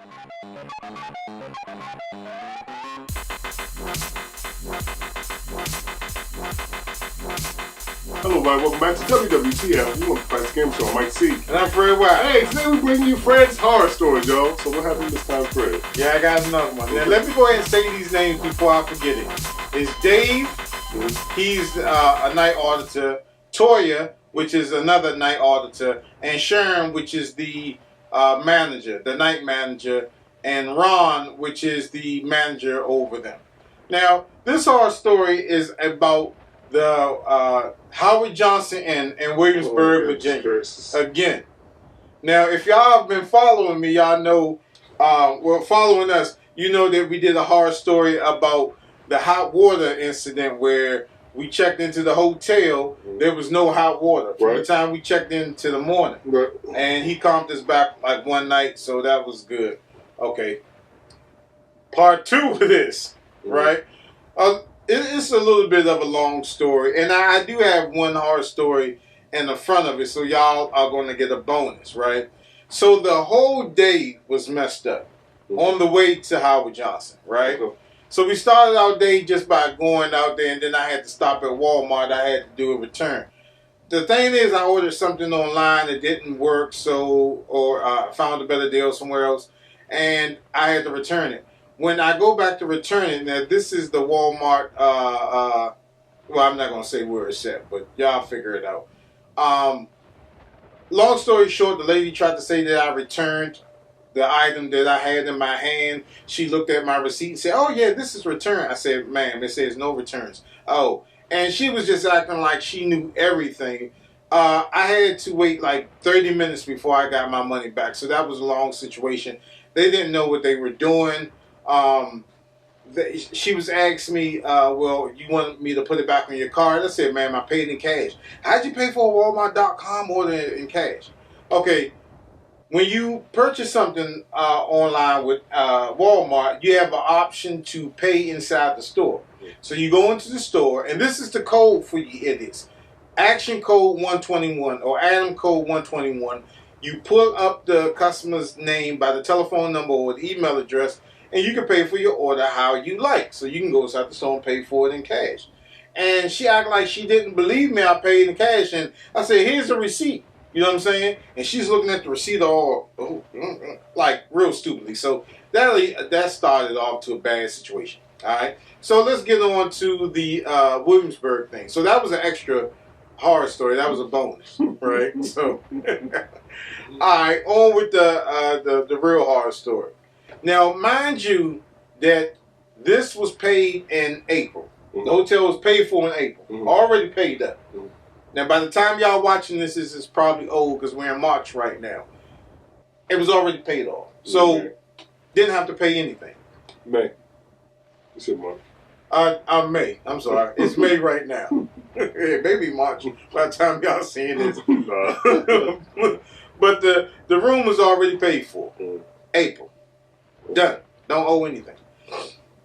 Hello, everybody. Welcome back to WWTF. You want to fight Game Show. I'm MikeC. And I'm Fred White. Hey, today we bring you Fred's horror stories, y'all. So what happened this time, Fred? Yeah, I got another one. Now, let me go ahead and say these names before I forget it. It's Dave. He's a night auditor. Toya, which is another night auditor. And Sharon, which is the manager, the night manager. And Ron, which is the manager over them. Now, this horror story is about the Howard Johnson Inn in Williamsburg, Virginia. Again. Now, if y'all have been following me, y'all know, following us, you know that we did a horror story about the hot water incident where we checked into the hotel. There was no hot water from the time we checked in to the morning. And he calmed us back like one night, so that was good. Okay. Part 2 of this, right? It's a little bit of a long story, and I do have one horror story in the front of it, so y'all are going to get a bonus, right? So the whole day was messed up on the way to Howard Johnson, right? So we started our day just by going out there, and then I had to stop at Walmart. I had to do a return. The thing is, I ordered something online that didn't work, or found a better deal somewhere else, and I had to return it. When I go back to return it, now this is the Walmart, well, I'm not going to say where it's at, but y'all figure it out. Long story short, the lady tried to say that I returned the item that I had in my hand. She looked at my receipt and said, oh, yeah, this is return. I said, ma'am, it says no returns. Oh, and she was just acting like she knew everything. I had to wait like 30 minutes before I got my money back, so that was a long situation. They didn't know what they were doing. She was asking me, well, you want me to put it back on your card? I said, ma'am, I paid in cash. How'd you pay for a Walmart.com order in cash? Okay, when you purchase something online with Walmart, you have an option to pay inside the store. So you go into the store, and this is the code for you idiots. Action code 121 or Adam code 121. You pull up the customer's name by the telephone number or the email address, and you can pay for your order how you like. So you can go inside the store and pay for it in cash. And she acted like she didn't believe me. I paid in cash. And I said, here's the receipt. You know what I'm saying? And she's looking at the receipt all, like real stupidly. So that started off to a bad situation. All right. So let's get on to the Williamsburg thing. So that was an extra horror story. That was a bonus. Right? So, all right. On with the real horror story. Now, mind you that this was paid in April. The hotel was paid for in April. Already paid up. Now, by the time y'all watching this is probably old because we're in March right now. It was already paid off. So, didn't have to pay anything. May. You said March. May. I'm sorry. It's May right now. Maybe March by the time y'all seeing this. But the room was already paid for. April. Done. Don't owe anything.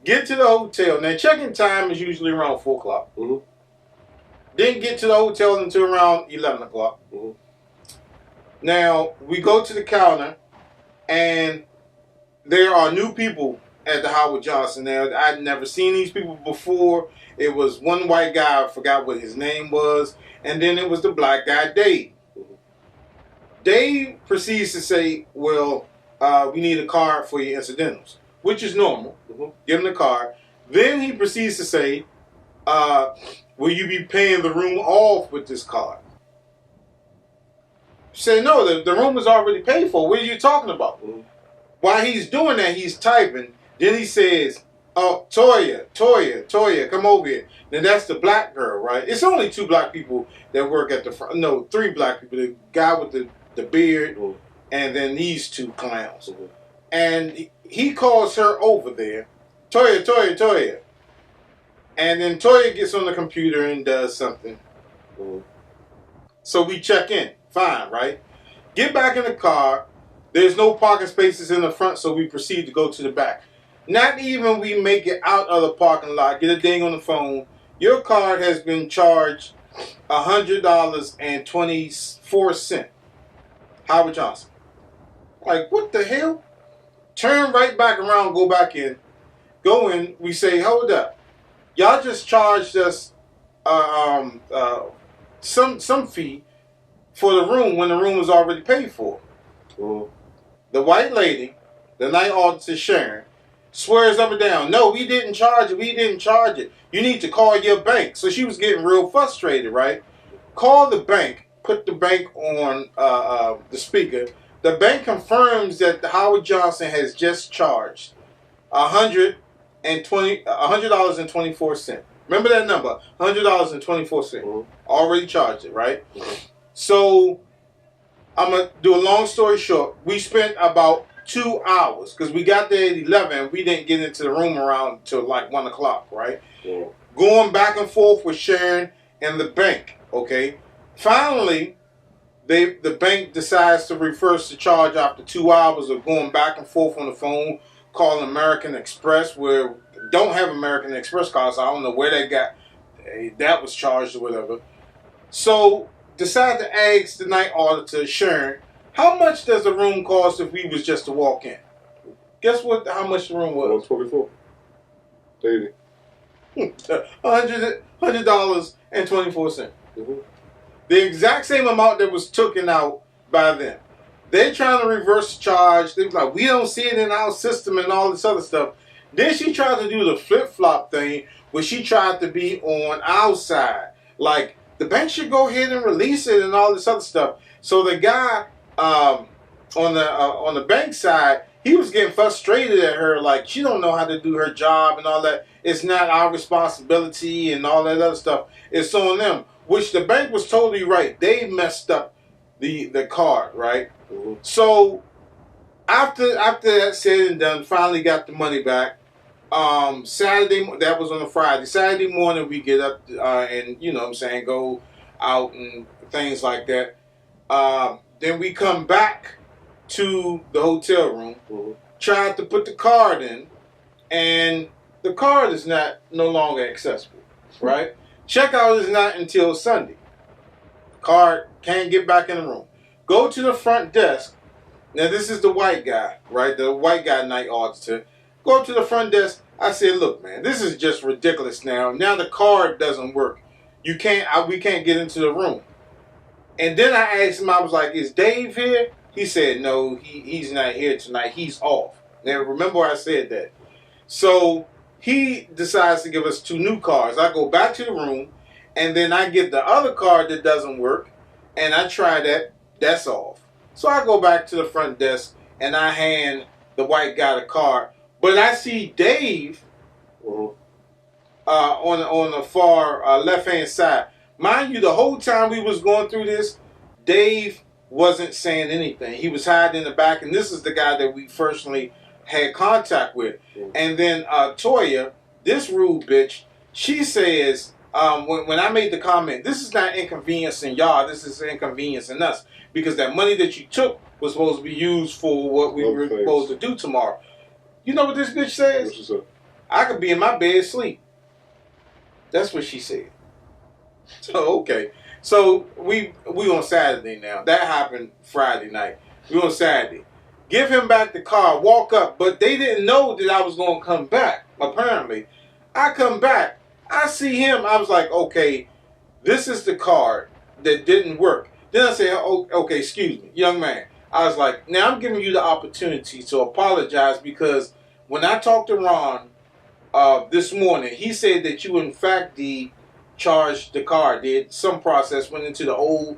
Get to the hotel. Now, check-in time is usually around 4 o'clock. Didn't get to the hotel until around 11 o'clock. Now, we go to the counter, and there are new people at the Howard Johnson. Now, I'd never seen these people before. It was one white guy, I forgot what his name was, and then it was the black guy, Dave. Dave proceeds to say, well, we need a card for your incidentals, which is normal. Give him the card. Then he proceeds to say, will you be paying the room off with this card? Say, no, the room is already paid for. What are you talking about? While he's doing that, he's typing. Then he says, oh, Toya, come over here. Now, that's the black girl, right? It's only 2 black people that work at the front. No, 3 black people. The guy with the beard, and then these 2 clowns. And he calls her over there, Toya. And then Toya gets on the computer and does something. So we check in. Fine, right? Get back in the car. There's no parking spaces in the front, so we proceed to go to the back. Not even we make it out of the parking lot, get a ding on the phone. Your card has been charged $100.24. Howard Johnson. Like, what the hell? Turn right back around, go back in. Go in, we say, hold up. Y'all just charged us some fee for the room when the room was already paid for. The white lady, the night auditor Sharon, swears up and down, no, we didn't charge it, we didn't charge it. You need to call your bank. So she was getting real frustrated, right? Call the bank, put the bank on the speaker. The bank confirms that the Howard Johnson has just charged $100.24. Remember that number, $100.24. Already charged it, right? So I'm going to do a long story short. We spent about 2 hours because we got there at 11. We didn't get into the room around till like 1 o'clock, right? Going back and forth with Sharon and the bank, okay? Finally, the bank decides to reverse the charge after 2 hours of going back and forth on the phone, calling American Express, where don't have American Express cards, so I don't know where they got that was charged or whatever. So decide to ask the night auditor, Sharon, how much does the room cost if we was just to walk in? Guess what? How much the room was? $124. $80. $100.24. The exact same amount that was taken out by them. They're trying to reverse the charge. They're like, we don't see it in our system and all this other stuff. Then she tried to do the flip-flop thing where she tried to be on our side. Like, the bank should go ahead and release it and all this other stuff. So the guy on the bank side, he was getting frustrated at her, like, she don't know how to do her job and all that. It's not our responsibility and all that other stuff. It's on them. Which the bank was totally right. They messed up the card, right? So after that said and done, finally got the money back. Saturday, that was on a Friday. Saturday morning we get up and, you know what I'm saying, go out and things like that. Then we come back to the hotel room, tried to put the card in, and the card is no longer accessible, right? Checkout is not until Sunday. Card can't get back in the room. Go to the front desk. Now this is the white guy, right? The white guy night auditor. Go to the front desk. I said, look, man, this is just ridiculous now. Now the card doesn't work. We can't get into the room. And then I asked him, I was like, is Dave here? He said, no, he's not here tonight. He's off. Now remember I said that. So he decides to give us 2 new cards. I go back to the room, and then I get the other card that doesn't work, and I try that. That's off. So I go back to the front desk, and I hand the white guy the card. But I see Dave on the far left-hand side. Mind you, the whole time we was going through this, Dave wasn't saying anything. He was hiding in the back, and this is the guy that we personally had contact with. And then Toya, this rude bitch, she says, when I made the comment, this is not inconveniencing y'all, this is inconveniencing us. Because that money that you took was supposed to be used for what we were supposed to do tomorrow. You know what this bitch says? What she said? I could be in my bed asleep. That's what she said. So, okay. So, we on Saturday now. That happened Friday night. We on Saturday. Give him back the car, walk up. But they didn't know that I was going to come back, apparently. I come back. I see him. I was like, okay, this is the card that didn't work. Then I said, oh, okay, excuse me, young man. I was like, now I'm giving you the opportunity to apologize because when I talked to Ron this morning, he said that you, in fact, charged the card. Did some process, went into the old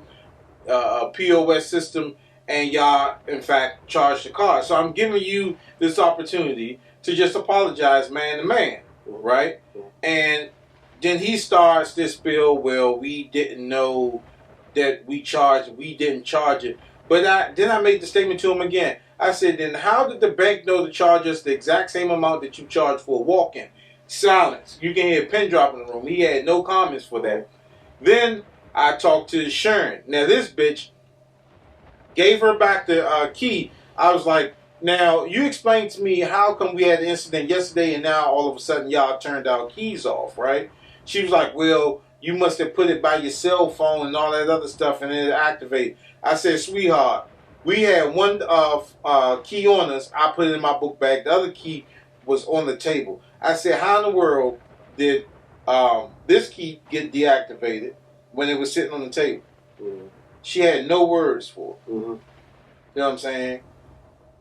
POS system, and y'all, in fact, charged the card. So I'm giving you this opportunity to just apologize man to man, right? And then he starts this bill, well, we didn't know that we didn't charge it. But then I made the statement to him again. I said, then how did the bank know to charge us the exact same amount that you charged for a walk-in? Silence. You can hear a pin drop in the room. He had no comments for that. Then I talked to Sharon. Now this bitch gave her back the key. I was like, now you explain to me how come we had an incident yesterday and now all of a sudden y'all turned our keys off, right? She was like, well, you must have put it by your cell phone and all that other stuff and it activated. I said, sweetheart, We had one key on us. I put it in my book bag. The other key was on the table. I said, how in the world did this key get deactivated when it was sitting on the table? Mm-hmm. She had no words for it. Mm-hmm. You know what I'm saying?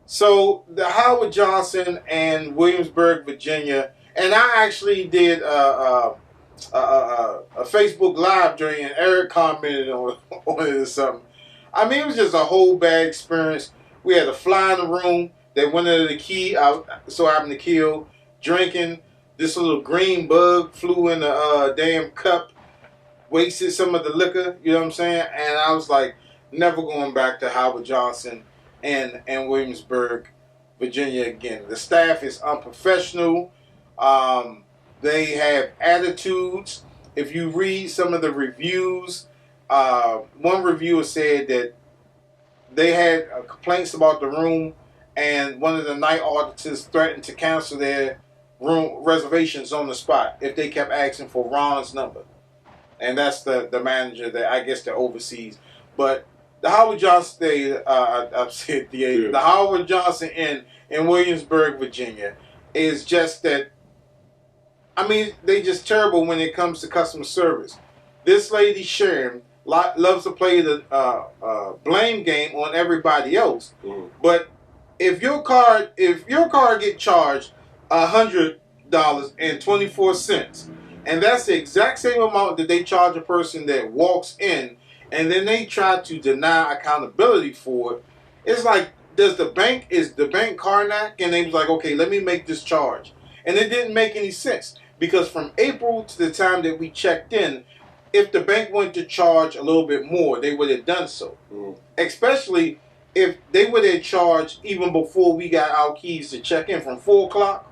So the Howard Johnson and Williamsburg, Virginia, and I actually did a Facebook Live during, and Eric commented on it or something. I mean, it was just a whole bad experience. We had a fly in the room that went under the key. I so happened to kill. Drinking. This little green bug flew in the damn cup. Wasted some of the liquor. You know what I'm saying? And I was like, never going back to Howard Johnson and Williamsburg, Virginia again. The staff is unprofessional. They have attitudes. If you read some of the reviews, one reviewer said that they had complaints about the room, and one of the night auditors threatened to cancel their room reservations on the spot if they kept asking for Ron's number. And that's the manager that I guess that oversees. But the Howard Johnson, the Howard Johnson in Williamsburg, Virginia, is just that. I mean, they just terrible when it comes to customer service. This lady Sharon loves to play the blame game on everybody else. Mm. But if your car get charged $100.24, and that's the exact same amount that they charge a person that walks in, and then they try to deny accountability for it, it's like, is the bank Karnak? And they was like, okay, let me make this charge. And it didn't make any sense, because from April to the time that we checked in, if the bank wanted to charge a little bit more, they would have done so. Mm. Especially if they would have charged even before we got our keys to check in, from 4 o'clock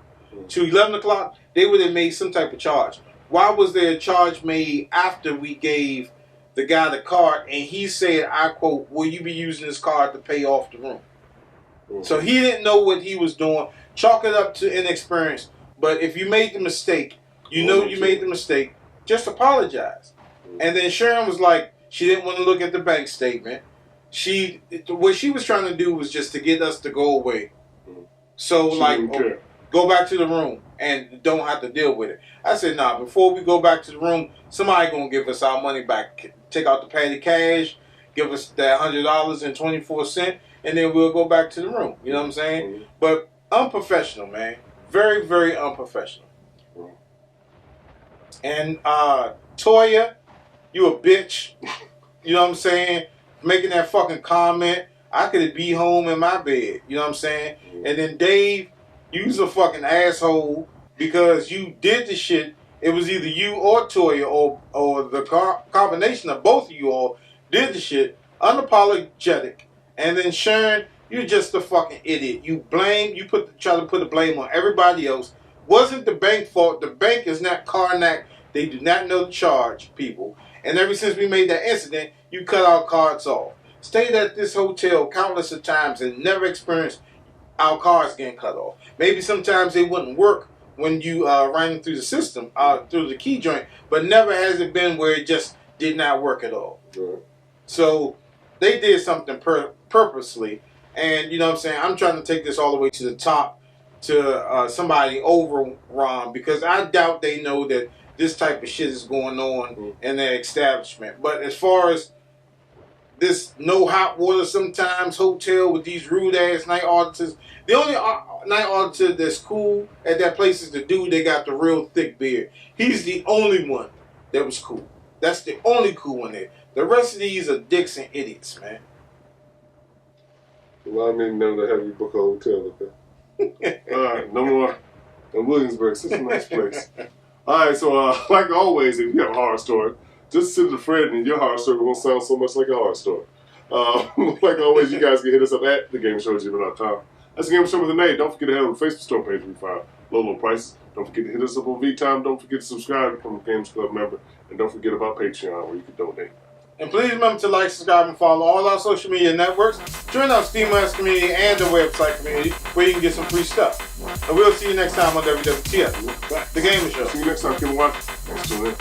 to 11 o'clock, they would have made some type of charge. Why was there a charge made after we gave the guy the card and he said, I quote, will you be using this card to pay off the room? Mm-hmm. So he didn't know what he was doing. Chalk it up to inexperience. But if you made the mistake, you know you made the mistake, just apologize. Mm-hmm. And then Sharon was like, she didn't want to look at the bank statement. What she was trying to do was just to get us to go away. Mm-hmm. So go back to the room and don't have to deal with it. I said, nah, before we go back to the room, somebody going to give us our money back. Take out the petty cash, give us that $100.24, and then we'll go back to the room. You know what I'm saying? Mm-hmm. But unprofessional, man. Very, very unprofessional. Mm-hmm. And Toya, you a bitch. You know what I'm saying? Making that fucking comment. I could be home in my bed. You know what I'm saying? Mm-hmm. And then Dave, you's a fucking asshole because you did the shit. It was either you or Toya or the combination of both of you all did the shit, unapologetic. And then Sharon, you're just a fucking idiot. You try to put the blame on everybody else. Wasn't the bank fault. The bank is not Karnak. They do not know the charge, people. And ever since we made that incident, you cut our cards off. Stayed at this hotel countless of times and never experienced our cards getting cut off. Maybe sometimes they wouldn't work when you ran through the system, through the key joint, but never has it been where it just did not work at all. Right. So they did something purposely, and you know what I'm saying? I'm trying to take this all the way to the top to somebody over Ron, because I doubt they know that this type of shit is going on in their establishment. But as far as this no hot water sometimes hotel with these rude ass night auditors, the only night auditor that's cool at that place is the dude that got the real thick beard. He's the only one that was cool. That's the only cool one there. The rest of these are dicks and idiots, man. Well, I didn't know they have you book a hotel up there. All right, no more. In Williamsburg, such a nice place. All right, so like always, if you have a horror story, just send it to Fred, and your horror story won't sound so much like a horror story. Like always, you guys can hit us up at thagamersshow@gmail.com. That's the Gamer Show with an A. Don't forget to head on the Facebook store page. We find low prices. Don't forget to hit us up on vTime. Don't forget to subscribe, become a Games Club member, and don't forget about Patreon, where you can donate. And please remember to like, subscribe, and follow all our social media networks. Join our SteamOS community and the website community, where you can get some free stuff. And we'll see you next time on WWTF, The Gamer Show. See you next time, Kim Watch. Thanks for tuning in.